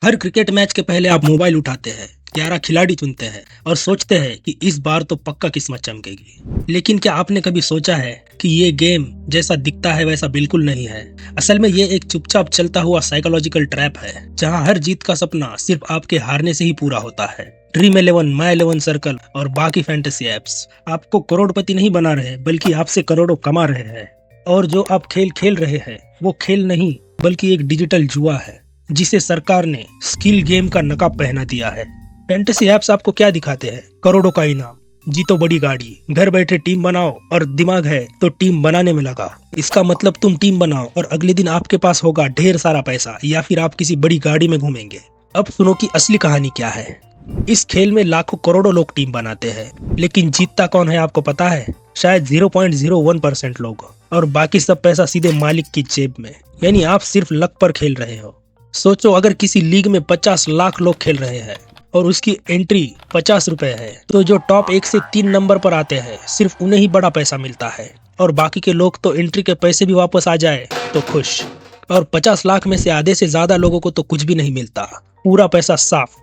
हर cricket match के पहले आप मोबाइल उठाते हैं, 11 खिलाड़ी चुनते हैं और सोचते हैं कि इस बार तो पक्का किस्मत चमकेगी। लेकिन क्या आपने कभी सोचा है कि ये गेम जैसा दिखता है वैसा बिल्कुल नहीं है। असल में ये एक चुपचाप चलता हुआ साइकोलॉजिकल ट्रैप है, जहां हर जीत का सपना सिर्फ आपके हारने से ही पूरा होता है। ड्रीम 11, माई 11 सर्कल और बाकी फैंटेसी एप्स आपको करोड़पति नहीं बना रहे, बल्कि आपसे करोड़ों कमा रहे हैं। और जो आप खेल खेल रहे हैं वो खेल नहीं, बल्कि एक डिजिटल जुआ है जिसे सरकार ने स्किल गेम का नकाब पहना दिया है। फैंटेसी ऐप्स आपको क्या दिखाते हैं? करोड़ों का इनाम, जीतो बड़ी गाड़ी, घर बैठे टीम बनाओ और दिमाग है तो टीम बनाने में लगा। इसका मतलब तुम टीम बनाओ और अगले दिन आपके पास होगा ढेर सारा पैसा, या फिर आप किसी बड़ी गाड़ी में घूमेंगे। अब सुनो कि असली कहानी क्या है। इस खेल में लाखों करोड़ों लोग टीम बनाते हैं, लेकिन जीतता कौन है आपको पता है? शायद 0.01% लोग, और बाकी सब पैसा सीधे मालिक की जेब में। यानी आप सिर्फ लक पर खेल रहे हो। सोचो, अगर किसी लीग में 50 लाख लोग खेल रहे हैं और उसकी एंट्री 50 रुपए है, तो जो टॉप 1 से 3 नंबर पर आते हैं सिर्फ उन्हें ही बड़ा पैसा मिलता है, और बाकी के लोग तो एंट्री के पैसे भी वापस आ जाए तो खुश। और 50 लाख में से आधे से ज्यादा लोगों को तो कुछ भी नहीं मिलता, पूरा पैसा साफ।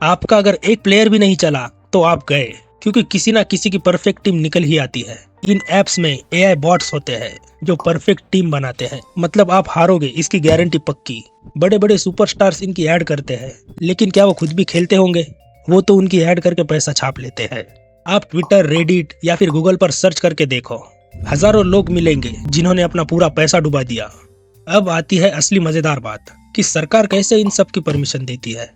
आपका अगर एक प्लेयर भी नहीं चला तो आप गए, क्योंकि किसी ना किसी की परफेक्ट टीम निकल ही आती है। इन एप्स में एआई बॉट्स होते हैं जो परफेक्ट टीम बनाते हैं, मतलब आप हारोगे इसकी गारंटी पक्की। बड़े बड़े सुपरस्टार्स इनकी ऐड करते हैं, लेकिन क्या वो खुद भी खेलते होंगे? वो तो उनकी ऐड करके पैसा छाप लेते हैं। आप ट्विटर, रेडिट या फिर गूगल पर सर्च करके देखो, हजारों लोग मिलेंगे जिन्होंने अपना पूरा पैसा डुबा दिया। अब आती है असली मजेदार बात कि सरकार कैसे इन सब की परमिशन देती है।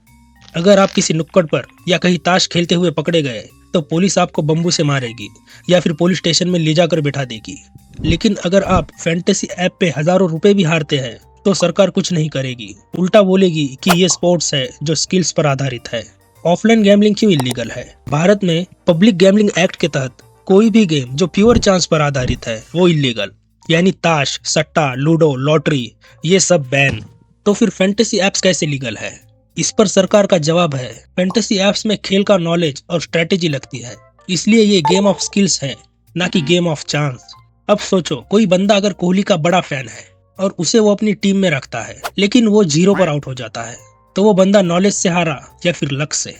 अगर आप किसी नुक्कड़ पर या कहीं ताश खेलते हुए पकड़े गए तो पुलिस आपको बम्बू से मारेगी या फिर पुलिस स्टेशन में ले जाकर बैठा देगी। लेकिन अगर आप फैंटेसी ऐप पे हजारों रुपए भी हारते हैं तो सरकार कुछ नहीं करेगी, उल्टा बोलेगी कि ये स्पोर्ट्स है जो स्किल्स पर आधारित है। ऑफलाइन गैम्बलिंग क्यों इलीगल है? भारत में पब्लिक गैम्बलिंग एक्ट के तहत कोई भी गेम जो प्योर चांस पर आधारित है वो इलीगल, यानी ताश, सट्टा, लूडो, लॉटरी, ये सब बैन। तो फिर फैंटेसी एप्स कैसे लीगल है? इस पर सरकार का जवाब है, फैंटेसी एप्स में खेल का नॉलेज और स्ट्रेटेजी लगती है, इसलिए ये गेम ऑफ स्किल्स है, ना कि गेम ऑफ चांस। अब सोचो, कोई बंदा अगर कोहली का बड़ा फैन है और उसे वो अपनी टीम में रखता है, लेकिन वो 0 पर आउट हो जाता है, तो वो बंदा नॉलेज से हारा या फिर लक से?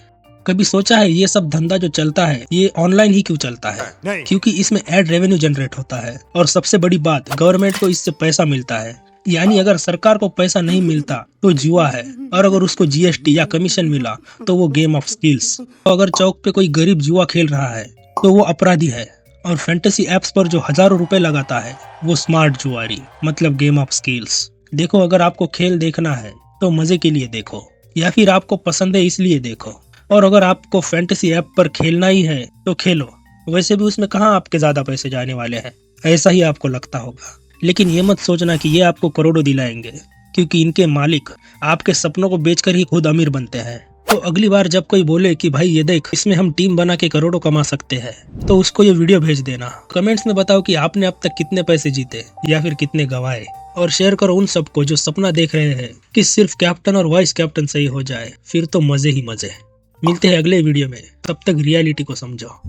कभी सोचा है ये सब धंधा जो चलता है ये ऑनलाइन ही क्यों चलता है? क्योंकि इसमें एड रेवेन्यू जनरेट होता है, और सबसे बड़ी बात, गवर्नमेंट को इससे पैसा मिलता है। यानी अगर सरकार को पैसा नहीं मिलता तो जुआ है, और अगर उसको जीएसटी या कमीशन मिला तो वो गेम ऑफ स्किल्स। तो अगर चौक पे कोई गरीब जुआ खेल रहा है तो वो अपराधी है, और फैंटेसी एप्स पर जो हजारों रुपए लगाता है वो स्मार्ट जुआरी, मतलब गेम ऑफ स्किल्स। देखो, अगर आपको खेल देखना है तो मजे के लिए देखो, या फिर आपको पसंद है इसलिए देखो, और अगर आपको फैंटेसी ऐप पर खेलना ही है तो खेलो। वैसे भी उसमें कहाँ आपके ज्यादा पैसे जाने वाले हैं, ऐसा ही आपको लगता होगा। लेकिन ये मत सोचना कि ये आपको करोड़ों दिलाएंगे, क्योंकि इनके मालिक आपके सपनों को बेचकर ही खुद अमीर बनते हैं। तो अगली बार जब कोई बोले कि भाई ये देख, इसमें हम टीम बना के करोड़ों कमा सकते हैं, तो उसको ये वीडियो भेज देना। कमेंट्स में बताओ कि आपने अब तक कितने पैसे जीते या फिर कितने गंवाए, और शेयर करो उन सबको जो सपना देख रहे हैं कि सिर्फ कैप्टन और वाइस कैप्टन सही हो जाए, फिर तो मजे ही मजे। मिलते हैं अगले वीडियो में, तब तक रियलिटी को समझो।